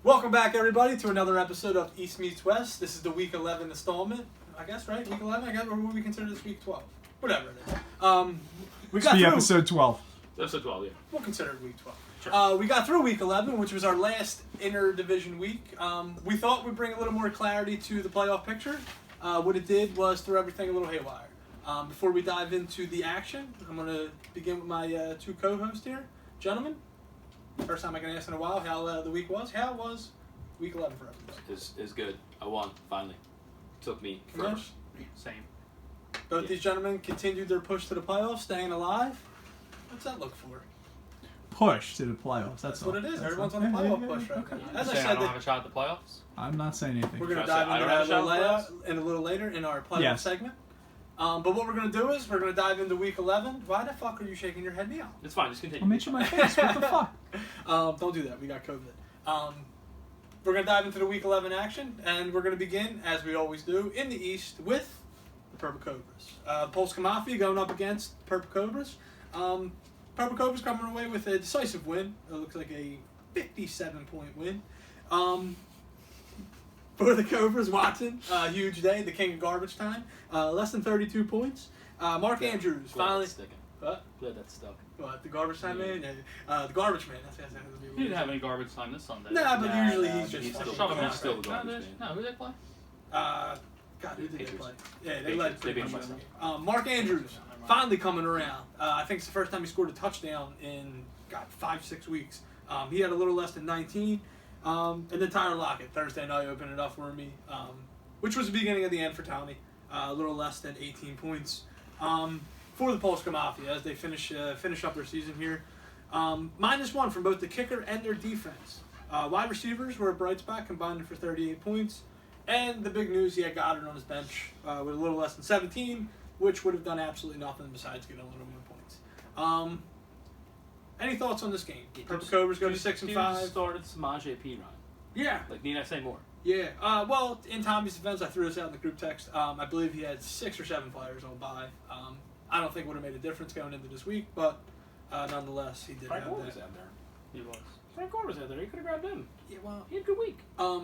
Welcome back, everybody, to another episode of East Meets West. This is the Week 11 installment, I guess, right? Week 11, I guess, or would we consider this Week 12? Whatever it is. We got through episode 12. Episode 12, yeah. We'll consider it Week 12. Sure. We got through Week 11, which was our last inter-division week. We thought we'd bring a little more clarity to the playoff picture. What it did was throw everything a little haywire. Before we dive into the action, I'm going to begin with my two co-hosts here. Gentlemen, first time I can ask in a while how the week was. How was Week 11 for everybody? Is good. I won, finally. Took me Yeah. first. Same. Both these gentlemen continued their push to the playoffs, staying alive. What's that look for? Push to the playoffs. That's what it is. Everyone's on a playoff push right now. As I Saying I said, don't have a shot at the playoffs? I'm not saying anything. we're going to Should I dive say I into don't that have a a little later in our playoff Yes. segment. But what we're going to do is we're going to dive into Week 11. Why the fuck are you shaking your head meow? It's fine, just continue. I'm itching my face. What the fuck? Don't do that. We got COVID. We're going to dive into the Week 11 action, and we're going to begin, as we always do, in the East with the Purple Cobras. Polska Mafia going up against Purple Cobras. Purple Cobras coming away with a decisive win. It looks like a 57-point win. For the Cobras, Watson, huge day, the king of garbage time. Less than 32 points. Mark Andrews Glad finally. that's sticking. What? Glad that's stuck. What? The garbage time Yeah. man? Yeah. The garbage man. That's He didn't have any garbage time this Sunday. Nah, but usually Nah, he's but just still, fucking he's still the out. garbage man. No, who did they play? God, who did they Patriots. play? Yeah, they led. They beat pretty much them. the game. Mark Andrews finally coming around. I think it's the first time he scored a touchdown in 5-6 weeks. He had a little less than 19. And then Tyler Lockett Thursday night opened it up for me, which was the beginning of the end for Tommy. A little less than 18 points for the Polska Mafia as they finish up their season here. -1 from both the kicker and their defense. Wide receivers were a bright spot, combining for 38 points. And the big news, he had Goddard on his bench with a little less than 17, which would have done absolutely nothing besides getting a little more points. Any thoughts on this game? Purple Cobras go to 6-5. Started Samaje Perine. Yeah. Like, need I say more? Yeah. Well, in Tommy's defense, I threw this out in the group text. I believe he had 6 or 7 players on bye. I don't think it would have made a difference going into this week, but nonetheless, he did Frank have Gore was that. out there. He was. Frank Gore was out there. He could have grabbed him. Yeah, well, He had a good week.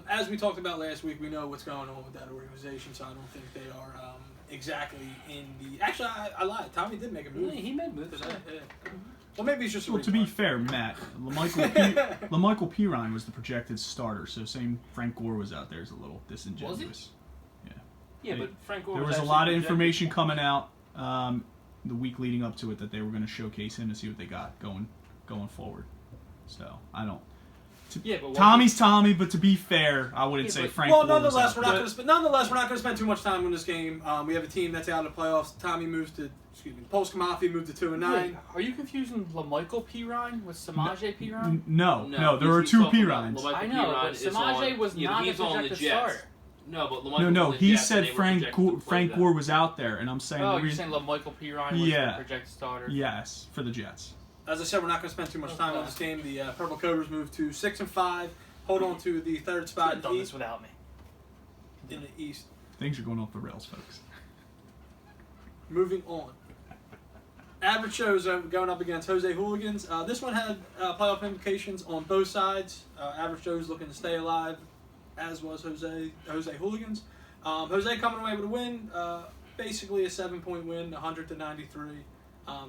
as we talked about last week, we know what's going on with that organization, so I don't think they are exactly in the... Actually, I lied. Tommy did make a move. He made moves. today. Yeah. Well, maybe it's just a Well, to be refund. fair, Matt, LaMichael Pirine was the projected starter, so saying Frank Gore was out there is a little disingenuous. Yeah, but Frank Gore There was a actually lot of projected. information coming out the week leading up to it that they were going to showcase him to see what they got going forward. So, I don't... Yeah, but Tommy's Tommy, but to be fair, I wouldn't Yeah, say but- Frank Well, Gore was nonetheless, out we're there. not going to spend too much time on this game. We have a team that's out of the playoffs. Tommy moves to... Polska Mafia moved to 2-9. Are you confusing LaMichael Pirine with Samaje Pirine? No, there are two Pirines. I know, but Samaje was not a he's on the projected Jets. starter. No, but LaMichael's No, on the he Jets, and said they were Frank projected to play them. Gore was out there, and I'm saying Oh, the you're reason... saying LaMichael Pirine was Yeah. the projected starter? Yes, for the Jets. As I said, we're not going to spend too much time on this game. The Purple Cobras moved to 6-5. Hold on to the third You spot could have done this without me. in the East. Things are going off the rails, folks. Moving on. Average shows going up against Jose Hooligans. This one had playoff implications on both sides. Average Joe's looking to stay alive, as was Jose Hooligans. Jose coming away with a win, basically a 7-point win, 100-93.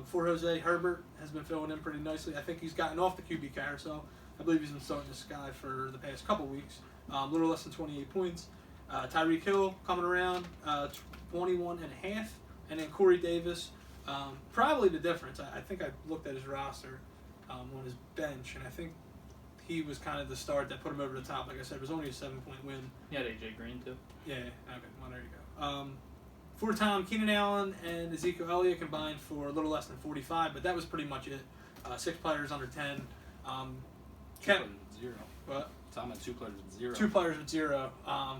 For Jose, Herbert has been filling in pretty nicely. I think he's gotten off the QB carousel. I believe he's been starting this guy for the past couple weeks. A little less than 28 points. Tyreek Hill coming around, 21.5. And then Corey Davis, probably the difference. I think I looked at his roster on his bench, and I think he was kind of the start that put him over the top. Like I said, it was only a 7-point win. You had AJ Green, too. Yeah, okay, well, there you go. For Tom, Keenan Allen and Ezekiel Elliott combined for a little less than 45, but that was pretty much it. 6 players under 10. Kept, Zero. what? Tom had 2 players with 0. 2 players with 0.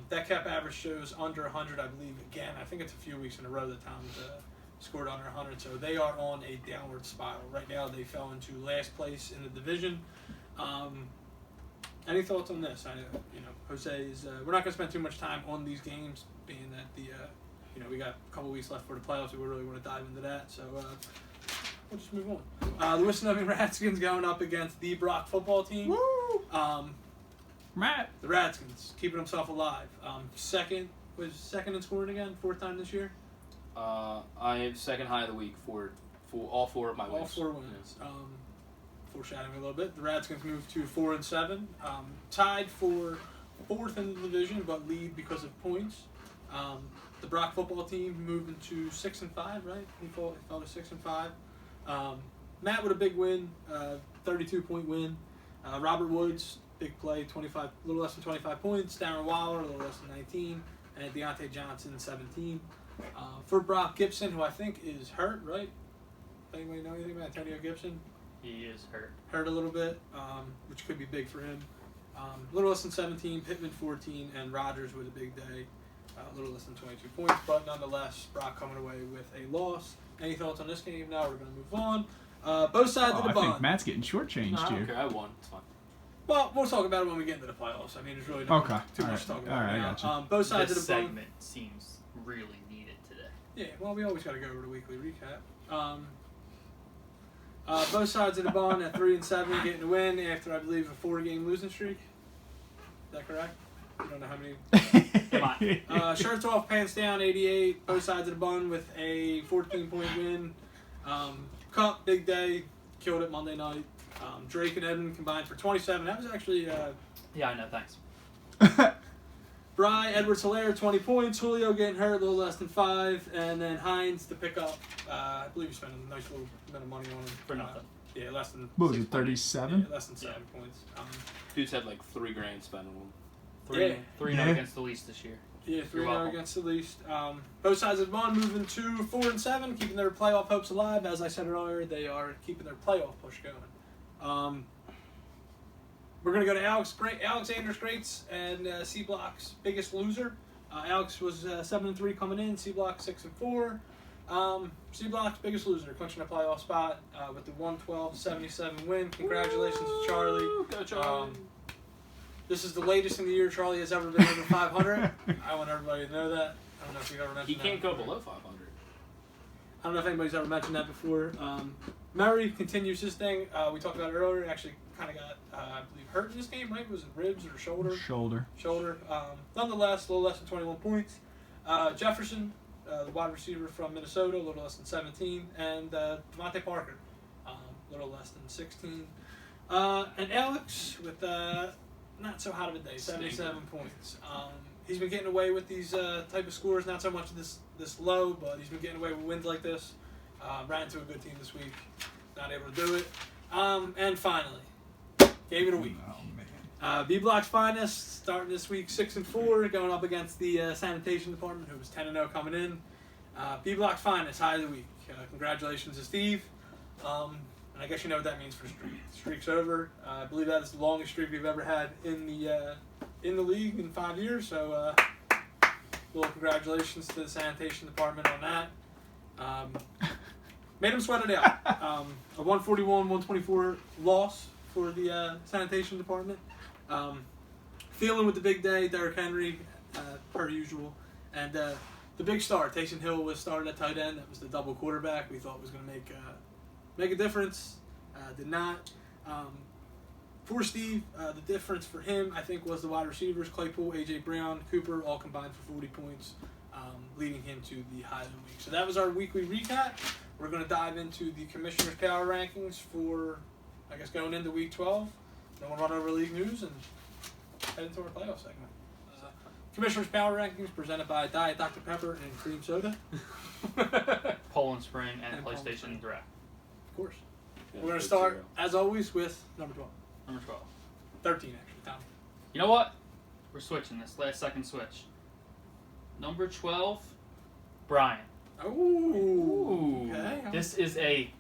That cap average shows under 100, I believe. Again, I think it's a few weeks in a row that Tom's scored under 100. So they are on a downward spiral. Right now, they fell into last place in the division. Any thoughts on this? Jose is. We're not going to spend too much time on these games, being that we got a couple weeks left for the playoffs. We really want to dive into that. So we'll just move on. The Wisconsin Redskins going up against the Brock football team. Woo! Matt. The Radskins keeping himself alive. Second in scoring again, 4th time this year. I have second high of the week for all 4 of my wins. All 4 wins. Foreshadowing a little bit, the Radskins moved to 4-7, tied for 4th in the division, but lead because of points. The Brock football team moved into 6-5, right? He fell to 6-5. Matt with a big win, 32-point win. Robert Woods, big play, a little less than 25 points. Darren Waller, a little less than 19, and Deontay Johnson, 17. For Brock Gibson, who I think is hurt, right? Anybody know anything about Antonio Gibson? He is hurt. Hurt a little bit, which could be big for him. A little less than 17, Pittman 14, and Rodgers with a big day, a little less than 22 points. But nonetheless, Brock coming away with a loss. Any thoughts on this game? Now we're going to move on. Both sides of the I bond. think Matt's getting shortchanged No, I don't here. care. I won. It's fine. Well, we'll talk about it when we get into the playoffs. I mean, there's really not too much to talk about All right, now. I gotcha. Both sides This of the bond. segment seems really needed today. Yeah, well, we always got to go over the weekly recap. Both sides of the bond at 3-7, getting the win after, I believe, a 4-game losing streak. Is that correct? I don't know how many. Come on. Shirts off, pants down, 88. Both sides of the bun with a 14-point win. Cup, big day, killed it Monday night. Drake and Edmond combined for 27. That was actually Yeah, I know. Thanks. Bry, Edwards-Hilaire, 20 points. Julio getting hurt, a little less than 5. And then Hines to pick up. I believe you spent a nice little bit of money on him. For nothing. Yeah, less than What was 6 it, 37? Yeah, less than 7 points. Dude's had like $3,000 spent on them. 3-0 Yeah. against the Leafs this year. Yeah, 3-0 welcome. against the Leafs. Both sides of the bond moving to 4-7, keeping their playoff hopes alive. As I said earlier, they are keeping their playoff push going. We're going to go to Alexander Straits and C Block's biggest loser. Alex was 7-3 coming in, C Block 6-4. C Block's biggest loser, clinching a playoff spot with the 112-77 win. Congratulations to Charlie. Woo, go Charlie. This is the latest in the year Charlie has ever been over 500. I want everybody to know that. I don't know if you've ever mentioned He that. can't go before. below 500. I don't know if anybody's ever mentioned that before. Murray continues his thing. We talked about it earlier. Actually, kind of got, I believe, hurt in this game, right? Was it ribs or shoulder? Shoulder. Nonetheless, a little less than 21 points. Jefferson, the wide receiver from Minnesota, a little less than 17. And Devontae Parker, a little less than 16. And Alex with not so hot of a day, 77 points. He's been getting away with these type of scores, not so much this low, but he's been getting away with wins like this. Ran into a good team this week, not able to do it. And finally, game of the week. Oh, man. B Block's finest, starting this week 6-4, going up against the sanitation department, who was 10-0 coming in. B Block's finest, high of the week. Congratulations to Steve. And I guess you know what that means for the streak. The streak's over. I believe that is the longest streak we've ever had in the league in 5 years. So, little congratulations to the sanitation department on that. Made them sweat it out. A 141-124 loss for the sanitation department. Feeling with the big day, Derrick Henry, per usual. And the big star, Taysom Hill, was started at tight end. That was the double quarterback we thought was going to make a difference. Did not. For Steve, the difference for him, I think, was the wide receivers, Claypool, A.J. Brown, Cooper, all combined for 40 points, leading him to the high of the week. So that was our weekly recap. We're going to dive into the Commissioner's Power Rankings for, I guess, going into Week 12. Then we'll run over league news and head into our playoff segment. Commissioner's Power Rankings presented by Diet Dr. Pepper and Cream Soda. Poland Spring and Poland Spring. PlayStation Direct. Of course. We're going to start, as always, with number 12. Number 12. 13, actually, Tom. You know what? We're switching this. Last second switch. Number 12, Brian. Ooh. Okay. This is a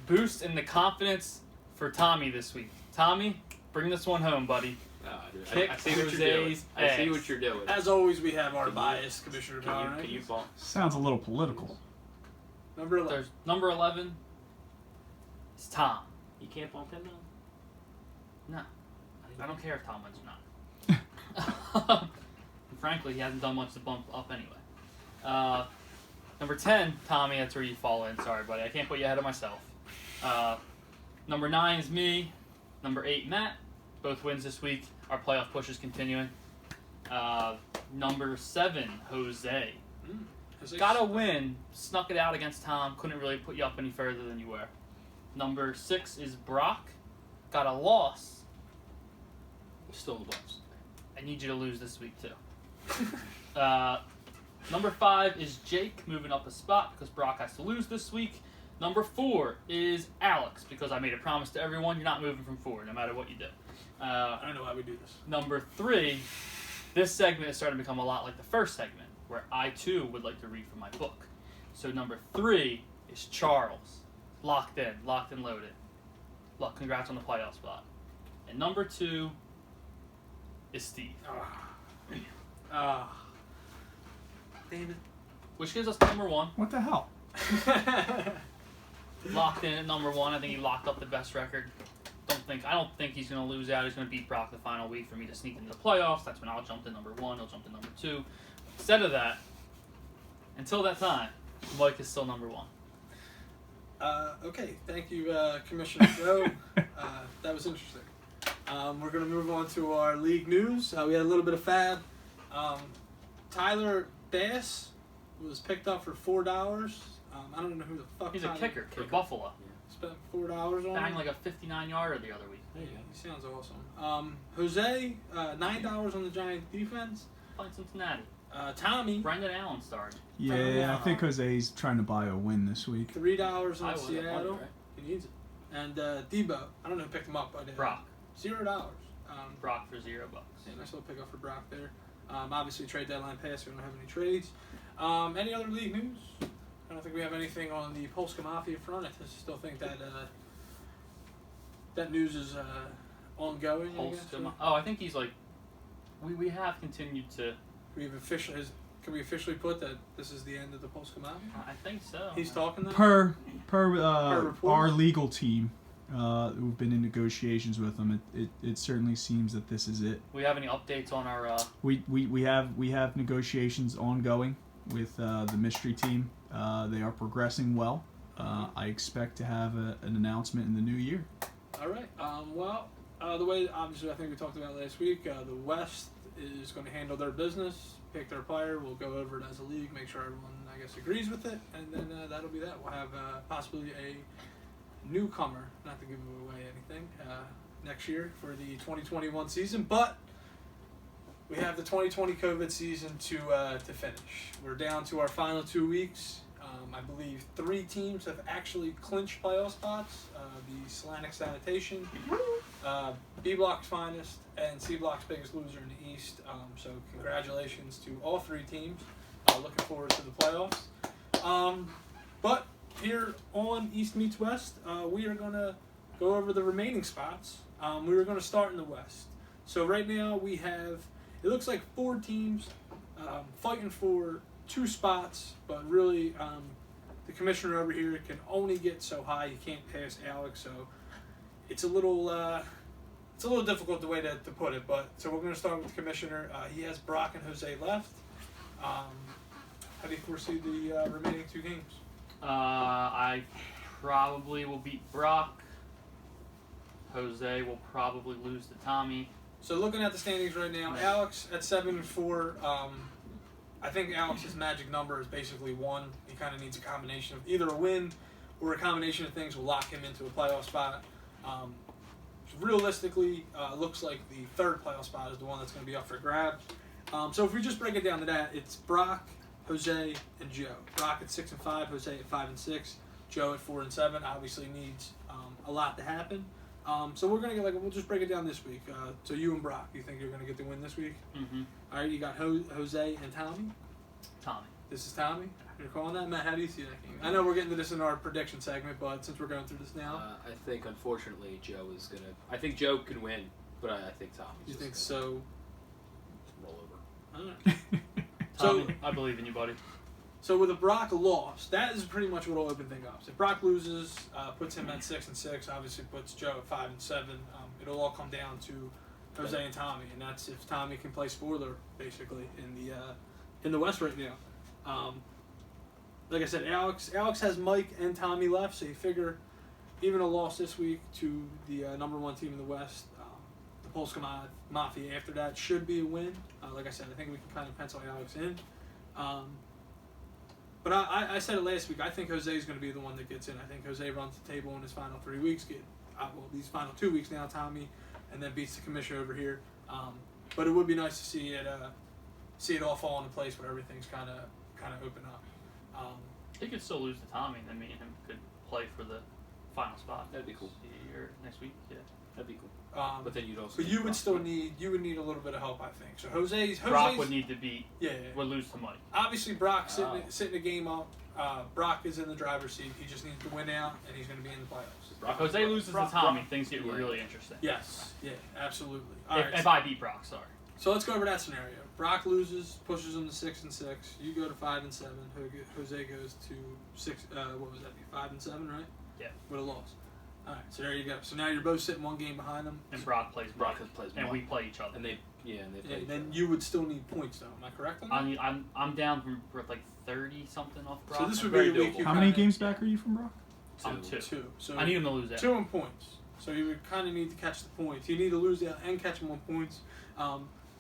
boost in the confidence for Tommy this week. Tommy, bring this one home, buddy. I see what you're doing. Jose's I see ass. what you're doing. As always, we have our biased Commissioner Power Can you Rankings. bump? Sounds a little political. Number 11. There's number 11 is Tom. You can't bump him now? No. I don't care if Tom wins or not. And frankly, he hasn't done much to bump up anyway. Number 10, Tommy, that's where you fall in. Sorry, buddy. I can't put you ahead of myself. Number 9 is me. Number 8, Matt. Both wins this week. Our playoff push is continuing. Number 7, Jose. Got a win, snuck it out against Tom. Couldn't really put you up any further than you were. Number 6 is Brock. Got a loss. Still in the playoffs. I need you to lose this week too. Number 5 is Jake, moving up a spot because Brock has to lose this week. Number 4 is Alex, because I made a promise to everyone, you're not moving from 4, no matter what you do. I don't know how we do this. Number 3, this segment is starting to become a lot like the first segment, where I too would like to read from my book. So number 3 is Charles. Locked in, loaded. Look, congrats on the playoff spot. And number 2 is Steve. David. Which gives us number 1. What the hell? Locked in at number 1. I think he locked up the best record. I don't think he's going to lose out. He's going to beat Brock the final week for me to sneak into the playoffs. That's when I'll jump to number 1. He'll jump to number 2. Instead of that, until that time, Mike is still number 1. Okay, thank you, Commissioner Joe. That was interesting. We're going to move on to our league news. We had a little bit of fab. Tyler Bass was picked up for $4. I don't know who the fuck. He's a kicker for Buffalo. Spent $4 on him. Banged like a 59-yarder the other week. Yeah, he sounds awesome. Jose, $9 on the Giant defense. Playing Cincinnati. Tommy, Brendan Allen started. Yeah, I think Jose's trying to buy a win this week. $3 on I Seattle. right? He needs it. And Debo, I don't know who picked him up. But, Brock. $0. Brock for $0. Yeah, nice little pickup for Brock there. Obviously, trade deadline passed. We don't have any trades. Any other league news? I don't think we have anything on the Polska Mafia front. I still think that that news is ongoing. I think he's like. We have continued to. Can we officially put that this is the end of the Polska Mafia? I think so. He's talking now? Per report? our legal team, who've been in negotiations with them, it certainly seems that this is it. We have any updates on our? We have negotiations ongoing with the mystery team. They are progressing well. I expect to have an announcement in the new year. All right. The way obviously I think we talked about last week, the West is going to handle their business, pick their player. We'll go over it as a league, make sure everyone agrees with it, and then that'll be that. We'll have possibly a newcomer, not to give away anything, next year for the 2021 season, but we have the 2020 COVID season to finish. We're down to our final 2 weeks. I believe 3 teams have actually clinched playoff spots. The Slanix Sanitation, B Block's finest, and C Block's biggest loser in the East. So congratulations to all 3 teams. Looking forward to the playoffs. But here on East Meets West, we are going to go over the remaining spots. We were going to start in the West. So right now we have, it looks like 4 teams fighting for 2 spots, but really the commissioner over here can only get so high. You can't pass Alex, so it's a little difficult the way to put it. But so we're going to start with the commissioner. He has Brock and Jose left. How do you foresee the remaining 2 games? I probably will beat Brock. Jose will probably lose to Tommy. So looking at the standings right now, Alex at 7-4. I think Alex's magic number is basically 1. He kind of needs a combination of either a win or a combination of things will lock him into a playoff spot. Realistically, looks like the 3rd playoff spot is the one that's going to be up for grabs. So if we just break it down to that, it's Brock, Jose, and Joe. Brock at 6-5, Jose at 5-6, Joe at 4-7. Obviously needs a lot to happen. So we're gonna we'll just break it down this week. So you and Brock, you think you're gonna get the win this week? Mm-hmm. All right, you got Jose and Tommy. Tommy. This is Tommy. You're calling that, Matt. How do you see that game? I know we're getting to this in our prediction segment, but since we're going through this now, I think unfortunately Joe is gonna. I think Joe can win, but I think Tommy's. you just think gonna so? roll over. All right. Tommy, So- I believe in you, buddy. So with a Brock loss, that is pretty much what will open things up. If Brock loses, puts him at 6-6, obviously puts Joe at 5-7. It'll all come down to Jose and Tommy, and that's if Tommy can play spoiler basically in the West right now. Like I said, Alex has Mike and Tommy left, so you figure even a loss this week to the number 1 team in the West, the Polska Mafia after that should be a win. Like I said, I think we can kind of pencil Alex in. But I said it last week. I think Jose is going to be the one that gets in. I think Jose runs the table in his final 3 weeks. These final 2 weeks now, Tommy, and then beats the commissioner over here. But it would be nice to see it all fall into place where everything's kind of open up. He could still lose to Tommy, and then me and him could play for the final spot. That'd be cool. Or next week, yeah. That'd be cool. But then you'd also. But you would still need a little bit of help, I think. So Jose's Brock would need to beat. Yeah. Would lose to Mike. Obviously, Brock sitting the game up. Brock is in the driver's seat. He just needs to win out, and he's going to be in the playoffs. If Jose loses to Tommy, things get really interesting. Yes. Yeah. Absolutely. If I beat Brock, sorry. So let's go over that scenario. Brock loses, pushes him to 6-6. You go to 5-7. Jose goes to 6. What was that? 5-7, right? Yeah. With a loss. All right. So there you go. So now you're both sitting one game behind them. And Brock plays Brock Mike, plays and Mike. we play each other. And they play. And then you would still need points, though. Am I correct on that? I'm down for like 30 something off Brock. So this would Very be the week doable. you How many kinda- games back are you from Brock? I'm 2. 2. So I need him to lose that. 2 in points. So you would kind of need to catch the points. You need to lose out and catch him on points.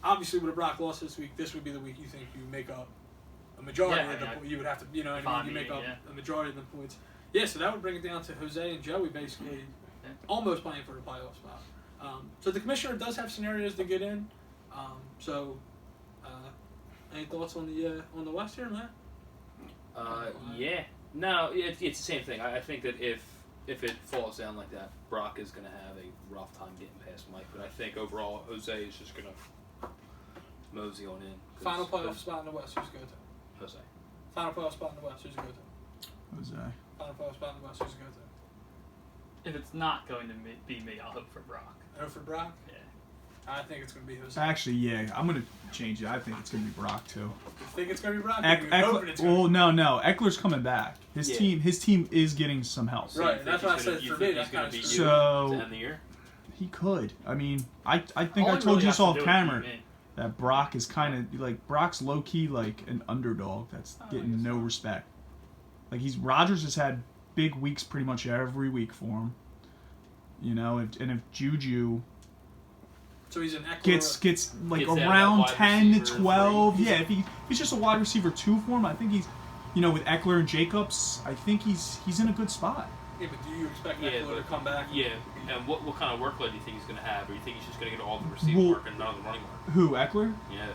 Obviously, with a Brock loss this week, this would be the week you think you make up a majority of the points. You would have to, you know what I mean? You make up a majority of the points. Yeah, so that would bring it down to Jose and Joey basically almost playing for the playoff spot. So the commissioner does have scenarios to get in. Any thoughts on the West here, Matt? Yeah. No, it's the same thing. I think that if it falls down like that, Brock is going to have a rough time getting past Mike. But I think overall, Jose is just going to mosey on in. Final playoff spot in the West, who's go to? Jose. Final playoff spot in the West, who's go to? Jose. Final playoff spot in the West, who's go to? If it's not going to be me, I'll hope for Brock. Hope for Brock? Yeah. I think it's going to be Jose. Actually, yeah, I'm gonna change it. I think it's gonna be Brock too. You think it's going to be Brock? You're hoping it's Well, gonna no. Eckler's coming back. His team is getting some help. Right, and that's what I said for me. That's kind of beat screwed. you So- to end the year. He could. I mean, I think All I he told really you has this to off do is camera beat me. that Brock is kind of like Brock's low key like an underdog that's getting no respect. Like Rodgers has had big weeks pretty much every week for him. You know, and if Juju So he's an Eckler. gets like Gets that around wide 10 to receiver 12. three. Yeah, if he's just a wide receiver 2 for him, I think he's, you know, with Eckler and Jacobs, I think he's in a good spot. Yeah, but do you expect Yeah, Eckler to come back? Yeah, and what kind of workload do you think he's going to have? Or you think he's just going to get all the receiving Well- work and none of the running work? Who, Eckler? Yeah.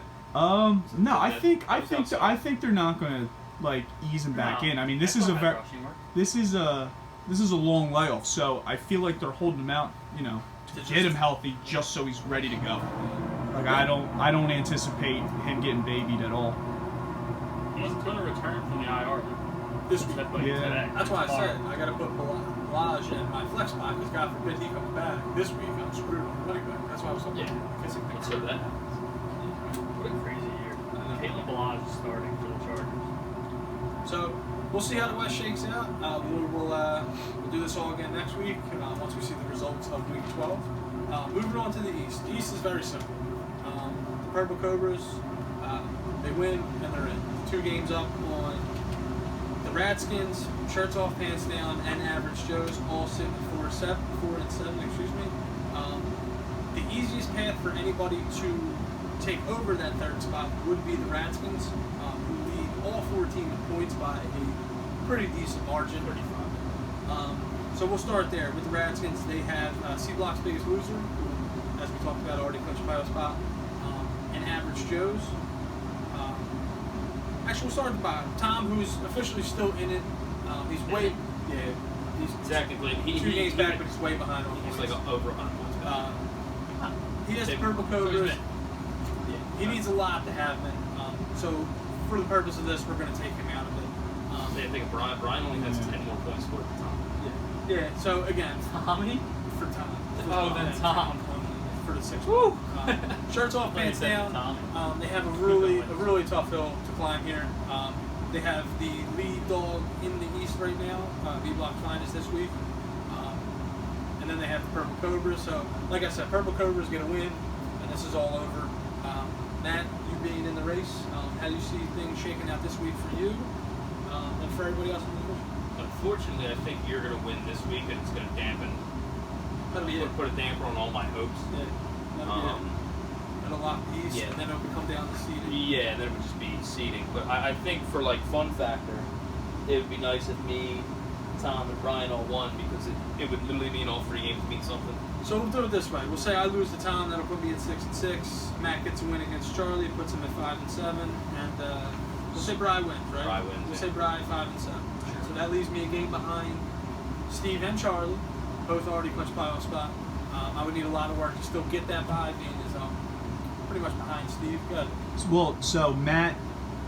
No, I that think goes outside. I think they're not going to like ease him back No. in. I mean, this I is a thought very that rushing work. this is a long layoff, so I feel like they're holding him out, you know, to To get just- him healthy just so he's ready to go. Like I don't anticipate him getting babied at all. He's going to return from the IR. This week. That's what Yeah. today. That's why I said I got to put Balaj in my flex spot because God forbid he comes back this week. I'm screwed on the running back. That's why I was looking Yeah. kissing Let's things. hope that happens. What a crazy year. Caitlin Balaj is starting for the Chargers. So we'll see how the West shakes out. We'll do this all again next week once we see the results of Week 12. Moving on to the East. The East is very simple. The Purple Cobras, they win and they're in. 2 games up on the Radskins, shirts off, pants down, and Average Joes, all sitting 4-7. Excuse me. The easiest path for anybody to take over that third spot would be the Radskins, who lead all 4 teams in points by a pretty decent margin. 35. So we'll start there with the Radskins. They have C Block's Biggest Loser, who, as we talked about, already clinched a title spot, and Average Joe's. Actually, we'll start at the bottom. Tom, who's officially still in it. He's way, he's Technically, 2 games back, but he's way behind on he's points. like over 100 points back. He has the Same. Purple So he's Cobras. been- He needs a lot to happen. So for the purpose of this, we're going to take him out of it. Same thing with Brian. Brian only has 10 more points scored at the top. Yeah. So again, Tommy? for Tom. Oh, then Tom. For the 6th. Woo! Shirts off, pants down. Tommy. They have a really tough hill to climb here. They have the lead dog in the East right now, B-Block Finest this week. And then they have the Purple Cobras. So, like I said, Purple Cobras going to win, and this is all over. Matt, you being in the race, how do you see things shaking out this week for you and for everybody else in the division? Unfortunately, I think you're going to win this week, and it's going to dampen. That'll be it. Put a damper on all my hopes. Yeah. It'll lock the East, yeah. and then it would come down to seeding. Yeah, and then it would just be seeding. But I think for like fun factor, it would be nice if me, Tom, and Brian all won because it would literally mean all 3 games mean something. So we'll do it this way. We'll say I lose to Tom, that'll put me at 6-6. Matt gets a win against Charlie, puts him at 5-7, and we'll say Bri wins, right? Bri wins, We'll yeah. say Bri 5-7. So that leaves me a game behind Steve and Charlie, both already punched playoff spot. I would need a lot of work to still get that bye, being as pretty much behind Steve. Good. Well, so Matt,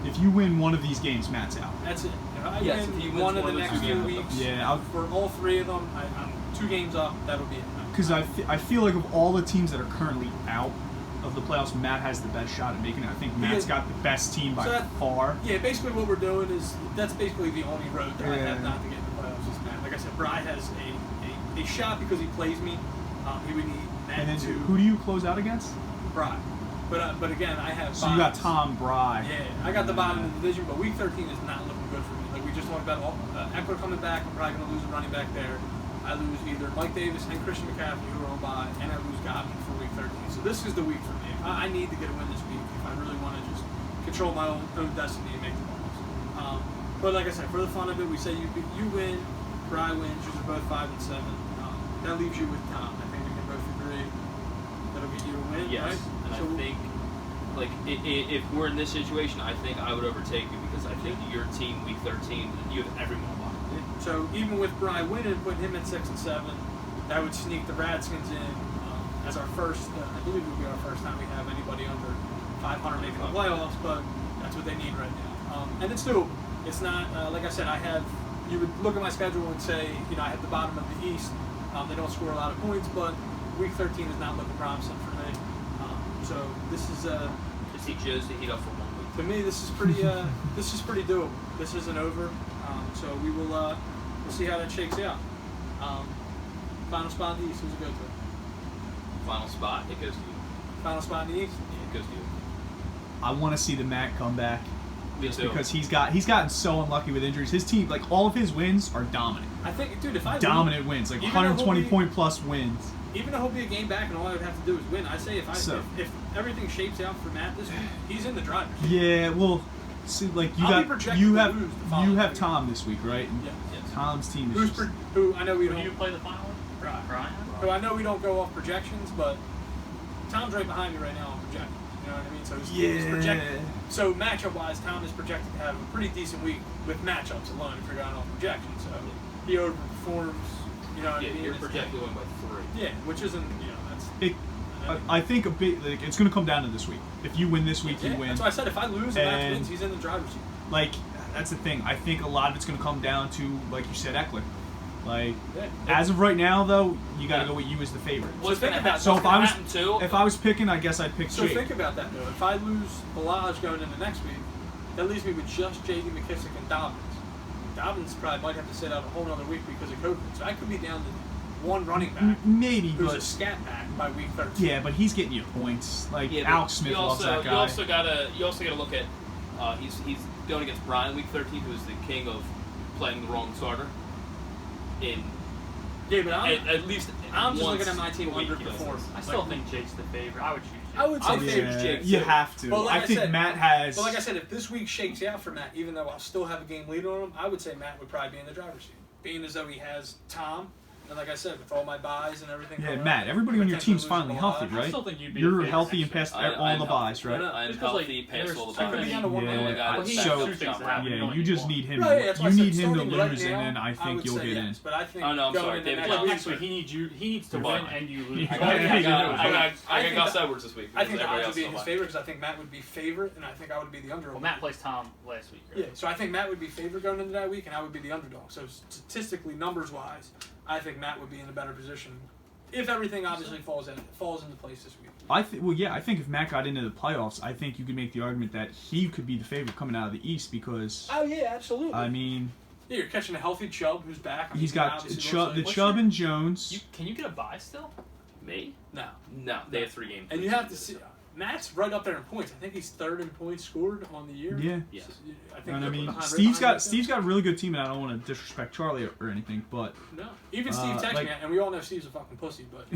if you win one of these games, Matt's out. That's it. If I Yes, win if he wins one of one the of the next 2 2 games, weeks, Yeah, for all 3 of them, I'm 2 games up. That'll be it. because I feel like of all the teams that are currently out of the playoffs, Matt has the best shot at making it. I think Matt's Because- got the best team by So that- far. Yeah, basically what we're doing is that's basically the only road that I have Yeah. not to get in the playoffs is Matt. Like I said, Bri has a shot because he plays me. He would need Matt And then to who do you close out against? Bri. But again, I have. So you got buys. Tom, Bry. Yeah, I got the bottom of the division, but week 13 is not looking good for me. Like we just talked about, Eckler coming back. I'm probably going to lose a running back there. I lose either Mike Davis and Christian McCaffrey, who are on bye, and I lose Godwin for week 13. So this is the week for me. I need to get a win this week if I really want to just control my own destiny and make the balls. But like I said, for the fun of it, we say you win, Bry wins. You're both 5-7. That leaves you with Tom. I think we can both agree that'll get you a win, Yes, right? and So I think, like, if we're in this situation, I think I would overtake you because I think your team, week 13, you have every mile on. So even with Bry winning, putting him at 6-7, that would sneak the Radskins in as our first. I believe it would be our first time we have anybody under 500 making the playoffs, but that's what they need right now. And it's doable. It's not like I said. You would look at my schedule and say, I have the bottom of the East. They don't score a lot of points, but week 13 is not looking promising for me. So this is Just see Joe's to heat up for 1 week. to me. This is pretty. This is pretty doable. This isn't over. So we will. We'll see how that shakes out. Final spot in the East. Who's it go to? Final spot, it goes to you. Final spot in the East. Yeah, it goes to you. I want to see the Matt come back Me just too. because he's gotten so unlucky with injuries. His team, like all of his wins, are dominant. I think, dude, if I Dominant wins, like Even though 120 he'll be- point plus wins. even though he'll be a game back and all I would have to do is win, I say if everything shapes out for Matt this week, he's in the driver's seat. Yeah, well, see, like I'll be projected to lose the you following have week. Tom this week, right? And Yeah. Tom's team is Who's just, who I know we Who do you don't. play the final with? Brian. Brian? Who I know we don't go off projections, but Tom's right behind me right now on projections. You know what I mean? So he's projected. So matchup wise, Tom is projected to have a pretty decent week with matchups alone if you're going off projections. So he overperforms. You know what Yeah, I mean? you're It's- projected to win by 3. Yeah, which isn't that's. it, I think a bit like it's going to come down to this week. If you win this week, Yeah, you win. that's why I said if I lose and Matt And- wins, he's in the driver's seat. Like that's the thing. I think a lot of it's going to come down to, like you said, Eckler. Like Yeah. as of right now, though, you got to go with you as the favorite. What's think going to about- happen? So what's if gonna I was- happen too? If I was picking, I guess I'd pick So Jake. think about that though. If I lose Balaj going into next week, that leaves me with just J.D. McKissick and Dobbins. Dobbins probably might have to sit out a whole other week because of COVID. So I could be down to one running back Maybe, who's a but scat back by week 13. yeah, but he's getting you points. Like Yeah, but Alex Smith you loves also, that guy. You also gotta look at he's going against Brian week 13, who is the king of playing the wrong starter. Yeah, but At least I'm just once looking at my team a week, he does underperform. this. I still think Jake's the favorite. I would choose Jake. I would say I would Jake. say Jake, you too. have to. But like I think said, Matt has. But like I said, if this week shakes out for Matt, even though I'll still have a game lead on him, I would say Matt would probably be in the driver's seat. Being as though he has Tom, and like I said, with all my buys and everything. Yeah, going Matt, on, everybody on your potentially team's finally losing healthy, Balaj. right? I still think you'd be You're the favorite, healthy and actually. past I'm all the healthy. buys, right? I'm Just 'cause, like, healthy, past there's all the so many- buys. down to one Yeah, running back. I Well, he got so- two things that happen. Yeah, only you need just one. need him. Right, that's why You I said need him to starting right lose, now, and then I think would you'll say get yes, in. But I think Oh, no, I'm going sorry, into David next Like Johnson. week- next week, he needs to Come win, on. and you lose. Yeah, I got I think Gus that- Edwards this week. I think because the odds everybody would else be in is his on favor because I think Matt would be favorite, and I think I would be the underdog. Well, Matt plays Tom last week. Yeah, so I think Matt would be favored going into that week, and I would be the underdog. So statistically, numbers-wise, I think Matt would be in a better position if everything obviously falls into place this week. I think if Matt got into the playoffs, I think you could make the argument that he could be the favorite coming out of the East because Oh yeah, absolutely. I mean Yeah, you're catching a healthy Chubb who's back. I mean, he's he got obviously Chubb, the looks like- Chubb and Jones. Can you get a buy still? Me? No. No, they have 3 games. And you have to see. Matt's right up there in points. I think he's third in points scored on the year. Yeah. Yes. I think And I they're mean, behind- right Steve's behind got a really good team, and I don't want to disrespect Charlie or anything, but No, even Steve texted like- me, and we all know Steve's a fucking pussy. But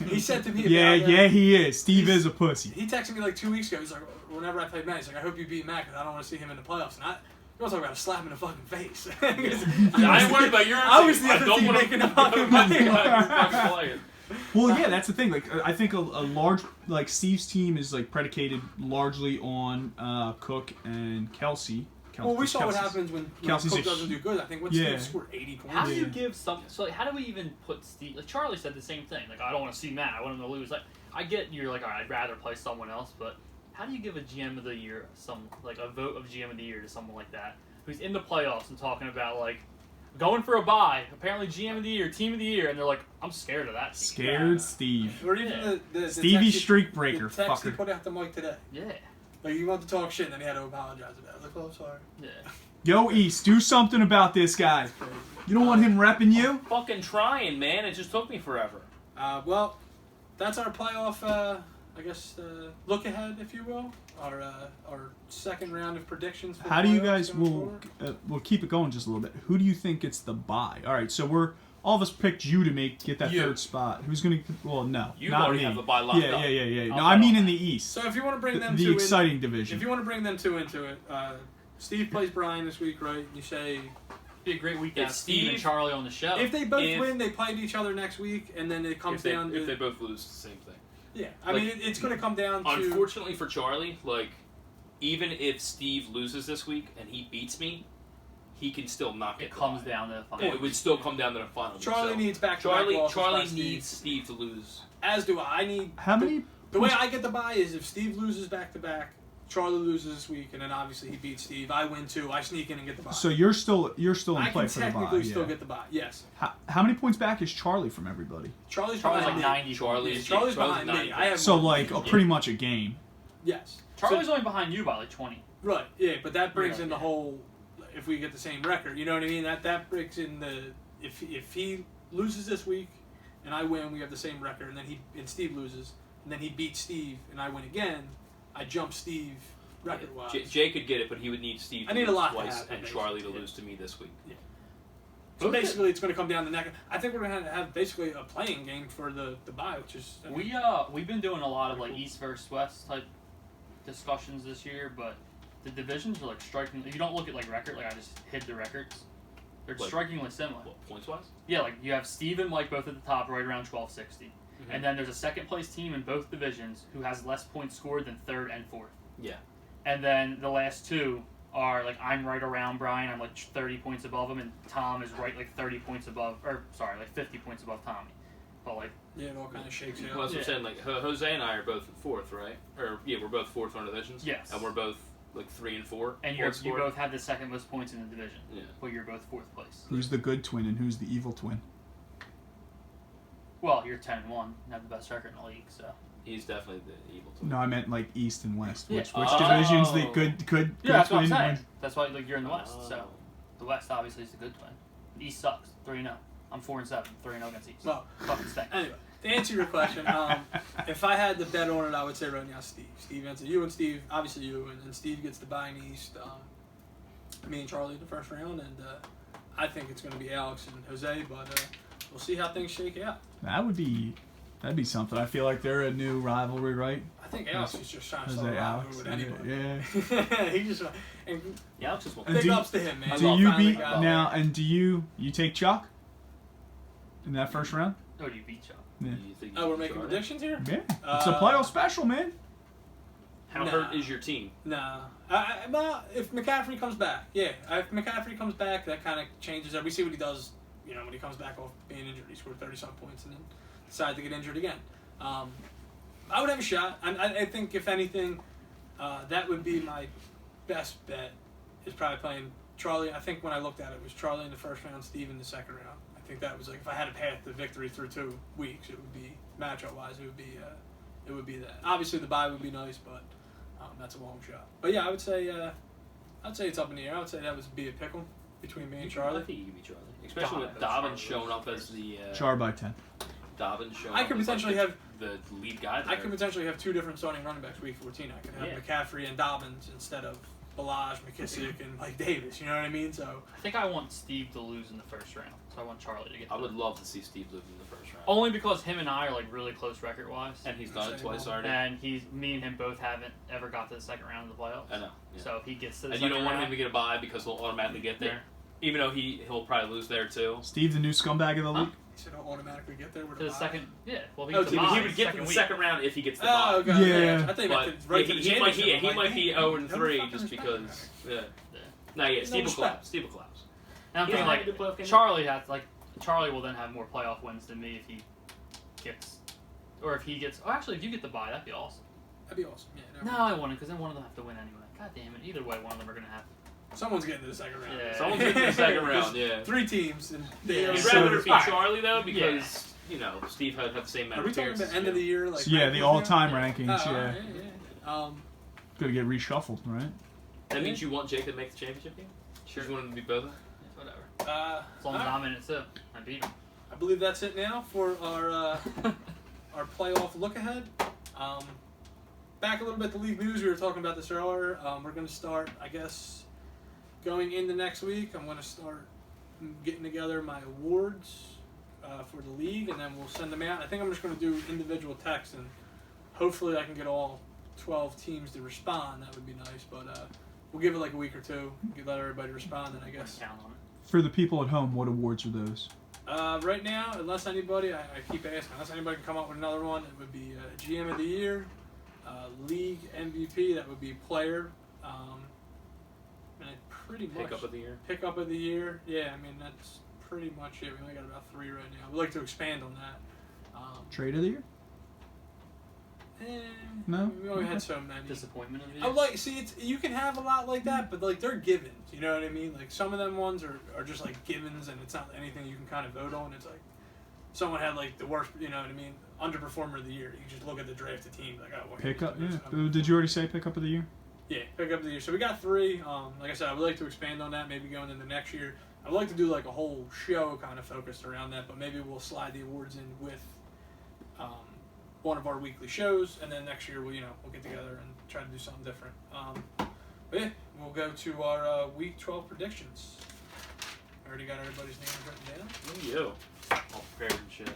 he said to me, yeah, he is. Steve is a pussy. He texted me like 2 weeks ago. He's like, whenever I played Matt, he's like, I hope you beat Matt because I don't want to see him in the playoffs. And you want to talk about a slap in the fucking face? I ain't worried about your I was the team. other don't team wanna making a go fucking back play. to fucking playing. Well, yeah, that's the thing. Like, I think a large, like, Steve's team is like predicated largely on Cook and Kelsey. Well, we saw what Kelsey's- happens when Kelsey's Cook a- doesn't do good. I think what Yeah. Steve scored 80 points. How do you Yeah. give some? So like, how do we even put Steve? Like Charlie said the same thing. Like I don't want to see Matt. I want him to lose. Like I get you're like, all right, I'd rather play someone else. But how do you give a GM of the year a vote of GM of the year to someone like that who's in the playoffs and talking about like going for a bye? Apparently GM of the year, team of the year, and they're like, I'm scared of that. Team. Scared Steve. Or even Yeah. the Stevie text he- streak breaker, the text he fucker. put out the mic today. Yeah, Like, you want to talk shit, and then he had to apologize about it. Like, oh, sorry. yeah. Yo, East, do something about this guy. Crazy. You don't want him repping you? Fucking trying, man. It just took me forever. Well, that's our playoff, I guess, look ahead, if you will. Our second round of predictions. For How do you playoffs guys going will forward. we'll keep it going just a little bit. Who do you think gets the bye? All right, so all of us picked you to get that You. third spot. Who's gonna? Well, no, You not already me. have the bye locked yeah, up. yeah. No, I'll I bet mean on in that. the East, So if you want to bring them the two exciting in, division. if you want to bring them two into it, Steve plays Brian this week, right? You say Be a great week to If have Steve and Steve- Charlie on the show. if they both If- win, they play each other next week, and then it comes down to if they both lose, it's the same thing. yeah. I like, mean, it's going to come down to Unfortunately for Charlie, like, even if Steve loses this week and he beats me, he can still not get it the comes bye. down to the And final. it would still come down to the final. Charlie so needs back. Charlie losses by needs Steve. Steve to lose. As do I. I need How many? the way I get the bye is if Steve loses back to back, Charlie loses this week, and then obviously he beats Steve. I win too. I sneak in and get the bye. So you're still in I play can for the bye. technically still Yeah. get the bye. Yes, How many points back is Charlie from everybody? Charlie's Charlie's behind like me. 90. Charlie's behind me. 90. I have So one. like pretty much a game. Yes. Charlie's So, only behind you by like 20. right. Yeah, but that brings Yeah. in the whole. If we get the same record, you know what I mean. That brings in the if he loses this week, and I win, we have the same record, and then Steve loses, and then he beats Steve, and I win again. I jump Steve record wise. Jay could get it, but he would need Steve to I need a lose lot to twice happen, and Charlie to basically. lose to me this week. So basically, it's going to come down to neck. I think we're going to have basically a playing game for the bye, which is We've been doing a lot of like East versus West type discussions this year, but the divisions are like striking. If you don't look at like record, like I just hid the records. They're Like- strikingly similar. What, points wise? Yeah, like you have Steve and Mike both at the top, right around 1260, and then there's a second place team in both divisions who has less points scored than third and fourth. Yeah. And then the last two are like I'm right around Brian. I'm like 30 points above him, and Tom is right like 30 points above, or sorry, like 50 points above Tommy. But like yeah, it all kind of shakes out. Well, that's what I'm Yeah. saying. Like Jose and I are both fourth, right? Or yeah, we're both fourth on divisions. Yes. And we're both like 3 and 4. and you both have the second most points in the division. Yeah. But you're both fourth place. Who's the good twin and who's the evil twin? Well, you're 10-1, and have the best record in the league. So He's definitely the evil twin. No, I meant like East and West. Yeah. Which Oh. division's the good yeah, that's what I'm twin? saying. Wins? That's why like you're in the West. Oh. So the West obviously is the good twin. The East sucks. 3-0. I'm 4-7. 3-0 against East. Well, Fucking stink. anyway, to answer your question, if I had to bet on it, I would say right now Steve. Steve answered you and Steve, obviously you, and Steve gets the bye in the East. Me and Charlie in the first round, and I think it's going to be Alex and Jose, but we'll see how things shake out. That'd be something. I feel like they're a new rivalry, right? I think Alex is just trying to Jose start a rivalry Alex. with anyone. Yeah. he just and Yeah, Alex just won. And big do you- ups to him, man. I Do love you Finally beat got now? there. And do you take Chuck in that first round? Oh, you beat Chuck. Yeah. You think Oh, you we're can making Charlie? predictions here? Yeah. It's a playoff special, man. How Nah. hurt is your team? Nah. Well, if McCaffrey comes back, yeah. If McCaffrey comes back, that kind of changes it. We see what he does, when he comes back off being injured. He scored 30-something points and then decided to get injured again. I would have a shot. I think, if anything, that would be my best bet, is probably playing Charlie. I think when I looked at it, it was Charlie in the first round, Steve in the second round. I think that was like, if I had a path to victory through 2 weeks, it would be, matchup-wise, it would be that. Obviously, the bye would be nice, but that's a long shot. But yeah, I'd say it's up in the air. I would say that would be a pickle between me and I Charlie. think you can beat Charlie. Especially with Dobbins showing up as the... Char by 10. Dobbins showing I up could as, like, potentially have the lead guy there. I could potentially have 2 different starting running backs week 14. I could have Yeah. McCaffrey and Dobbins instead of Balaj, McKissick, and Mike Davis. You know what I mean? So I think I want Steve to lose in the first round, so I want Charlie to get. I through. would love to see Steve lose in the first round. Only because him and I are like really close record wise, And he's done it twice already. and me and him both haven't ever got to the second round of the playoffs. I know. Yeah. So if he gets to the And you second don't want round, him to get a bye because he'll automatically get there. Even though he'll probably lose there too. Steve, the new scumbag of the league. he should automatically get there with to a the bye. second, yeah. Well, he Oh, gets he a would- bye He would get to the week. second round if he gets the Oh, bye. okay. Yeah. I think But that's right to the he might championship. I'm like, be man, 0 and no 3 fucking just respect. because. Yeah. Yeah. No, yeah. Steve will respect. collapse. Steve will collapse. And I'm He thinking hasn't had a like good playoff game Charlie will then have more playoff wins than me if he gets, or if he gets. Oh, actually, if you get the bye, that'd be awesome. That'd be awesome. Yeah. No, I wouldn't, because then one of them have to win anyway. God damn it! Either way, one of them are gonna have. Someone's getting to the second round. Yeah. Someone's getting to the second round. There's Yeah. 3 teams, and they Yeah. are You'd So- rather it be Alright. Charlie though because you know Steve had the same amount Are of we talking appearances. about end of the year? Like So, yeah, the rankings all-time now? rankings. Oh, Yeah, alright, yeah. gonna get reshuffled, right? That means you want Jake to make the championship game. Sure. You want him to be both. Whatever. As As long as I'm in it too, I beat him. I believe that's it now for our playoff look ahead. Back a little bit to league news. We were talking about this earlier. We're going to start, I guess, going into next week. I'm going to start getting together my awards for the league, and then we'll send them out. I think I'm just going to do individual texts, and hopefully I can get all 12 teams to respond. That would be nice, but we'll give it like a week or two. Let everybody respond, and I guess. Count on it. For the people at home, what awards are those? Right now, unless anybody, I keep asking, unless anybody can come up with another one, it would be GM of the Year, League MVP, that would be Player, and it pretty much... Pickup of the year. Pickup of the Year, yeah, I mean, that's pretty much it. We only got about 3 right now. We'd like to expand on that. Trade of the year? No? We only had so many. Disappointment of the I year. like you can have a lot like that, but like they're givens. You know what I mean? Like some of them ones are just like givens, and it's not anything you can kind of vote on. It's like someone had like the worst. You know what I mean? Underperformer of the year. You just look at the drafted team. Like oh, well, Pickup, here's yeah. this. Did you already say pickup of the year? Yeah, pickup of the year. So we got 3. Like I said, I would like to expand on that. Maybe going into next year. I would like to do like a whole show kind of focused around that, but maybe we'll slide the awards in with one of our weekly shows, and then next year we'll get together and try to do something different. But yeah, we'll go to our week 12 predictions. I already got everybody's names written down. Look at you. All prepared and shit.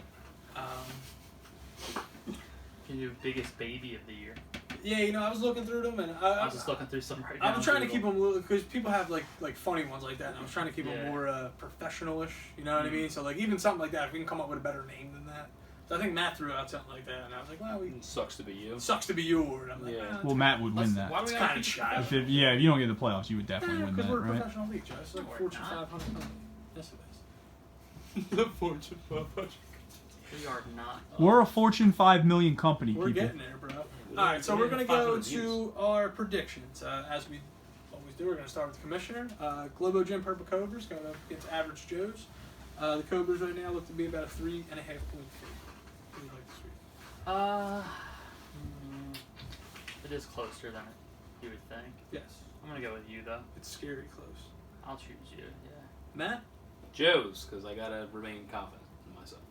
Can you do biggest baby of the year? Yeah, I was looking through them, and I was just looking through some right now. I'm trying to keep them because people have like funny ones like that, and I was trying to keep them Yeah. more professional-ish. You know what I mean? So like even something like that, if we can come up with a better name than that. So I think Matt threw out something like that, and I was like, well, It sucks to be you. it sucks to be you, or I'm like, Yeah. "Ah, Well, Matt would win that. Why do it's we kind gotta of keep shy. If you don't get in the playoffs, you would definitely win Because that, we're a right? professional league, Joe. It's like No, we're 14 not. 500 company. Yes, it is. the Fortune 500. We are not. We're a Fortune 5 million company, We're people. getting there, bro. All right, so we're going to go to our predictions. As we always do, we're going to start with the commissioner. Globo Gym Purple Cobras going up against Average Joe's. The Cobras right now look to be about a 3.5 point favorite. What do you like this week? It is closer than you would think. Yes, I'm gonna go with you though. it's scary close. I'll choose you. Yeah. Matt, Joe's, because I gotta remain confident in myself.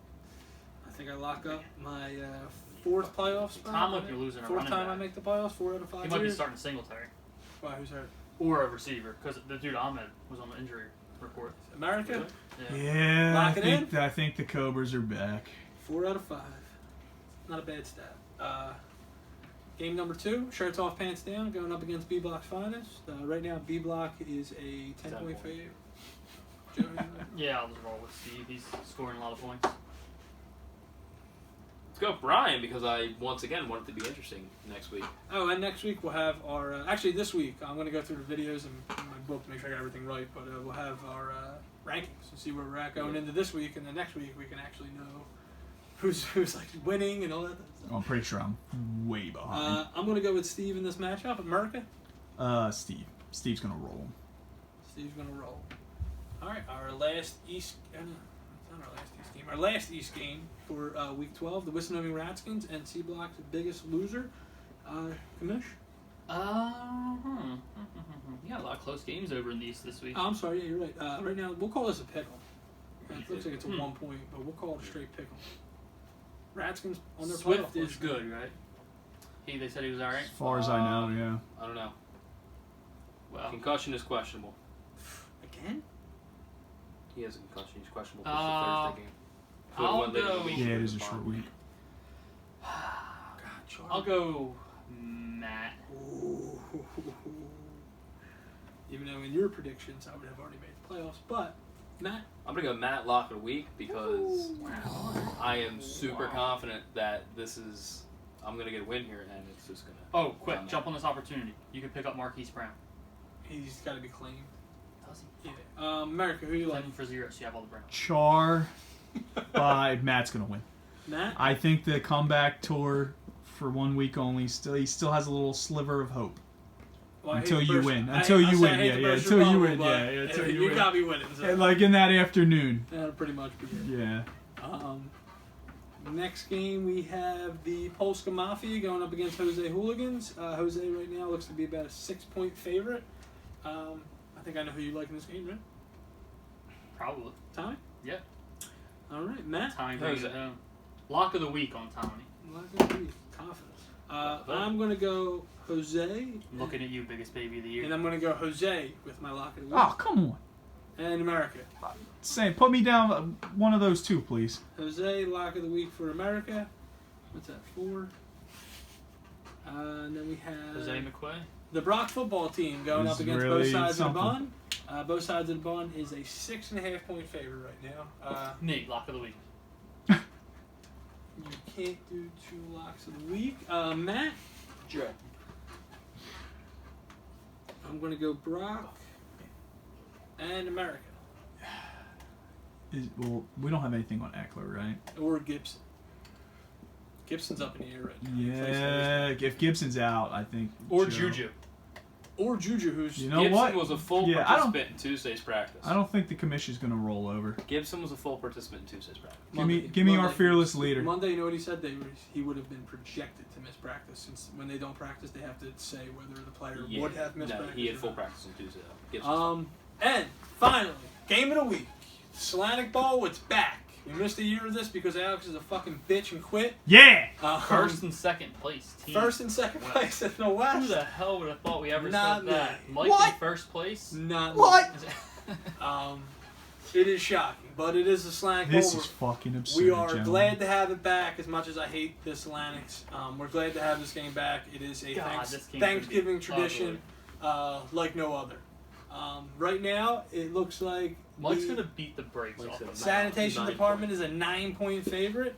I think I lock up my 4th playoff spot. Tom, if you're losing a 4th running time back. I make the playoffs, 4 out of 5 He might be years. starting Singletary Wow, who's hurt? or a receiver because the dude Ahmed was on the injury report. America, Really? Yeah. Yeah, Lock it I think the Cobras are back. 4 out of 5. Not a bad stat. Game number 2, shirts off, pants down, going up against B Block's finest. Right now, B Block is a 10-point favorite. Joe, Yeah, I'll just roll with Steve. He's scoring a lot of points. Let's go, Brian, because I once again want it to be interesting next week. oh, and next week we'll have our. Actually, this week I'm going to go through the videos and my book to make sure I got everything right. But we'll have our rankings and see where we're at going into this week, and then next week we can actually know who's like winning and all that stuff. I'm pretty sure I'm way behind. I'm going to go with Steve in this matchup. America. Steve. Steve's gonna roll. Steve's gonna roll. All right, our last East. It's not our last East game. Our last East game for Week 12, the Wissinoming Ratskins and C Block's biggest loser, Kamish. You got a lot of close games over in the East this week. Oh, I'm sorry. Yeah, you're right. Right now, we'll call this a pickle. It looks like it's a 1 point, but we'll call it a straight pickle. Ratskins on their Swift playoff is push. good, right? They said he was alright. As far as I know, yeah. I don't know. Well, Concussion is questionable. Again? He has a concussion. He's questionable for the Thursday game. So it I'll went later in the go- week. Yeah, it is a short week. God, Charlie. I'll go Matt. Ooh. Even though in your predictions I would have already made the playoffs, but Matt. I'm gonna go Matt Lock of the week because Wow. I am super Wow. confident that I'm gonna get a win here, and it's just gonna. Oh, quick, jump on this opportunity. You could pick up Marquise Brown. He's got to be claimed. Does he? Yeah. America, who do you like? 7 for 0, so you have all the Browns. Char by Matt's gonna win. Matt? I think the comeback tour for 1 week only he still has a little sliver of hope. Well, I hate Until to you burst- win. I Until hate- I you say I win, hate yeah, to yeah, burst your until you bubble, win, but yeah, yeah, until you you win. gotta be winning. So. And like in that afternoon. That'll pretty much be it. Yeah. Next game we have the Polska Mafia going up against Jose Hooligans. Jose right now looks to be about a 6-point favorite. I think I know who you like in this game, right? Probably. Tommy? Yep. All right, Matt. Tommy Who's brings it home. Lock of the week on Tommy. Confidence. I'm gonna go Jose. I'm looking at you, biggest baby of the year. And I'm gonna go Jose with my lock of the week. Oh, come on. And America. Say, put me down one of those two, please. Jose, lock of the week for America. What's that, 4? And then we have Jose McQuay. the Brock football team going This up is against really both sides something. of the bond. Both sides of the bond is a 6.5-point favorite right now. Me, lock of the week. You can't do 2 locks of the week. Matt, Sure. I'm gonna go Brock and America Well, we don't have anything on Eckler, right? or Gibson. Gibson's up in the air right now. Yeah, if Gibson's out, I think. Or Joe. Juju. Or Juju, who's You know Gibson what? was a full Yeah, I don't- participant in Tuesday's practice. I don't think the commission's gonna roll over. Gibson was a full participant in Tuesday's practice. Give me our fearless leader. Monday, you know what he said? He would have been projected to miss practice, since when they don't practice, they have to say whether the player would have missed no, practice. he had or full not. practice on Tuesday. Though. Gibson's And finally, game of the week. Slantic Ball, it's back. We missed a year of this because Alex is a fucking bitch and quit. Yeah. First and second place team. First and second Wow. place in the Who West. the hell would have thought we ever Not said that? me. Mike What? in first place? Not What? It is shocking, but it is the Slantic This Bowl. is fucking absurd. We are gentlemen. glad to have it back. As much as I hate this Atlantics, we're glad to have this game back. It is a God, this game's Thanksgiving gonna be tradition like no other. Right now, it looks like Mike's the gonna beat the brakes Mike's off gonna of sanitation 9 department is a 9-point favorite.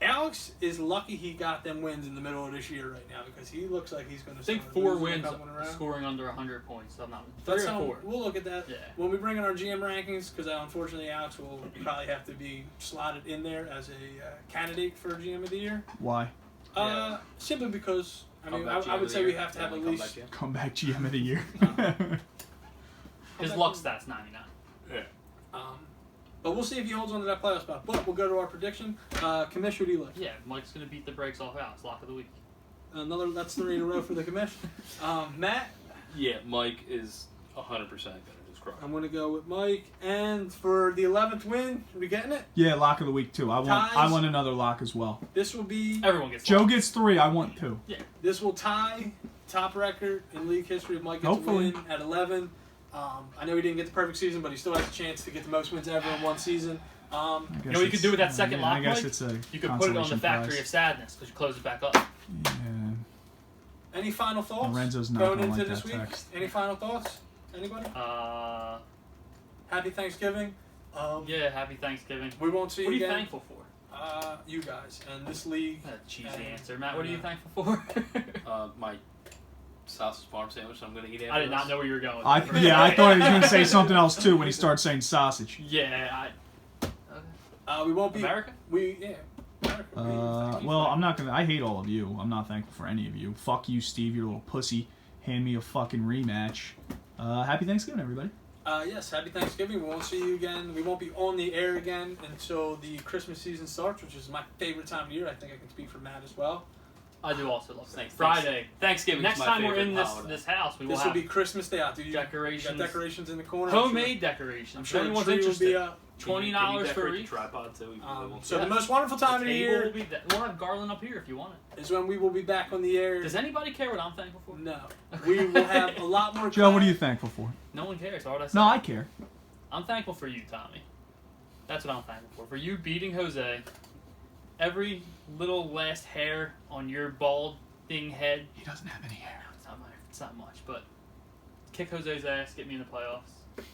Alex is lucky he got them wins in the middle of this year right now because he looks like he's going to. I think 4 wins scoring under 100 points. I'm not 3 That's or how 4. we'll look at that Yeah. when we bring in our GM rankings. Because unfortunately, Alex will probably have to be slotted in there as a candidate for GM of the year. Why? Yeah. Simply because I mean, Comeback GM I of would the say year. we have to have at Comeback least. GM. Comeback GM of the year. His luck stat's 99. Yeah. But we'll see if he holds on to that playoff spot. But we'll go to our prediction. Commish, who do you like? Yeah, Mike's gonna beat the brakes off Alex. Lock of the week. That's 3 in a row for the commish. Matt, Yeah, Mike is 100% gonna just crush. I'm going to go with Mike. And for the 11th win, are we getting it? Yeah, lock of the week too. I Ties. want another lock as well. This will be. Everyone gets Joe locked. gets 3. I want 2. This will tie top record in league history of Mike gets Hopefully. a win at 11. I know he didn't get the perfect season, but he still has a chance to get the most wins ever in one season. I guess You know what you could do with that it's- second lock, I guess Mike? it's a You could put it on the consolation Factory prize. of Sadness because you close it back up. Yeah. Any final thoughts? Lorenzo's not going gonna into like this that week? text. Any final thoughts? Anybody? Happy Thanksgiving. Yeah, happy Thanksgiving. We won't see What are you you again. thankful for? You guys and this league. A cheesy And- answer. Matt, what are you Yeah. thankful for? My sausage farm sandwich I'm gonna eat after I did not this. know where you were going. with I that first. I thought he was going to say something else too when he started saying sausage. Yeah, We won't be. America? America. Well, I'm not gonna. I hate all of you. I'm not thankful for any of you. Fuck you, Steve. You little pussy. Hand me a fucking rematch. Happy Thanksgiving, everybody. Yes, happy Thanksgiving. We won't see you again. We won't be on the air again until the Christmas season starts, which is my favorite time of year. I think I can speak for Matt as well. I do also love that. Thanks. Friday. Thanksgiving. Next my time we're favorite in this holiday. house, we will This will have be Christmas Day out. You got decorations. decorations in the corner. Homemade decorations. I'm sure if the anyone's tree will interested. be up. $20 Can you for decorate the each. tripod too? So Yeah. the most wonderful time of the Table will year be we'll have Garland up here if you want it. is when we will be back on the air. Does anybody care what I'm thankful for? No, we will have a lot more. Joe, what are you thankful for? No one cares. Why would I say? No, I care. I'm thankful for you, Tommy. That's what I'm thankful for. For you beating Jose. Every little last hair on your balding head. He doesn't have any hair. It's not much, but kick Jose's ass, get me in the playoffs.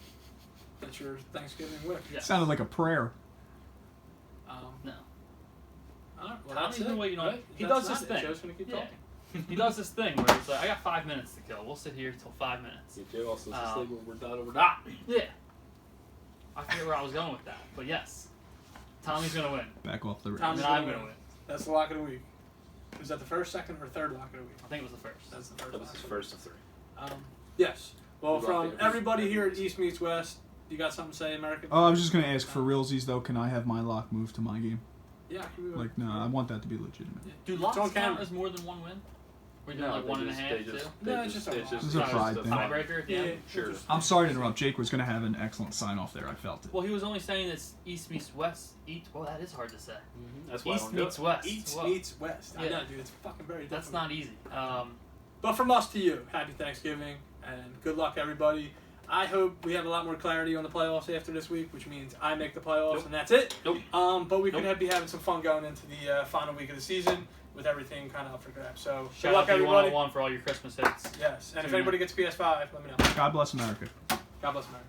That's your Thanksgiving wish. Yeah. Sounded like a prayer. No. All right, well, Tommy's that's it, been waiting on. right? He That's does this not it. thing. Joe's gonna keep Yeah. talking. He does this thing where it's like, I got 5 minutes to kill. We'll sit here till 5 minutes. Yeah, Joe also says Um, this thing when we're done or we're not. Yeah. I forget where I was going with that, but yes, Tommy's gonna win, Back off the Tom- and Tommy's then I'm gonna gonna win. win. That's the lock of the week. Was that the first, second, or third lock of the week? I think it was the first. That's the first. That was lock his of the week. first of three. Yes. Well, We'll rock from it. everybody here at East Meets West, you got something to say, American? Oh, I was just gonna ask for realsies though. Can I have my lock moved to my game? Yeah, I can move Like, no, I want that to be legitimate. Do locks It's on count camera. as more than one win? We're doing No, like they one and a just- half, they too. just- No, it's just a lock. This is a pride thing. Tiebreaker at the Yeah, end? Sure. I'm sorry to interrupt. Jake was gonna have an excellent sign off there. I felt it. Well, he was only saying it's East meets West. Well, that is hard to say. That's why I East don't do meets it. West. East Whoa. meets West. I Yeah. know, dude. It's fucking very That's difficult. not easy. But from us to you, happy Thanksgiving and good luck, everybody. I hope we have a lot more clarity on the playoffs after this week, which means I make the playoffs Nope. and that's it. Nope. But we could Nope. be having some fun going into the final week of the season with everything kind of up for grabs. So good Shout luck, out to you everybody. 101 for all your Christmas hits. Yes, and if Tune in. anybody gets PS5, let me know. God bless America. God bless America.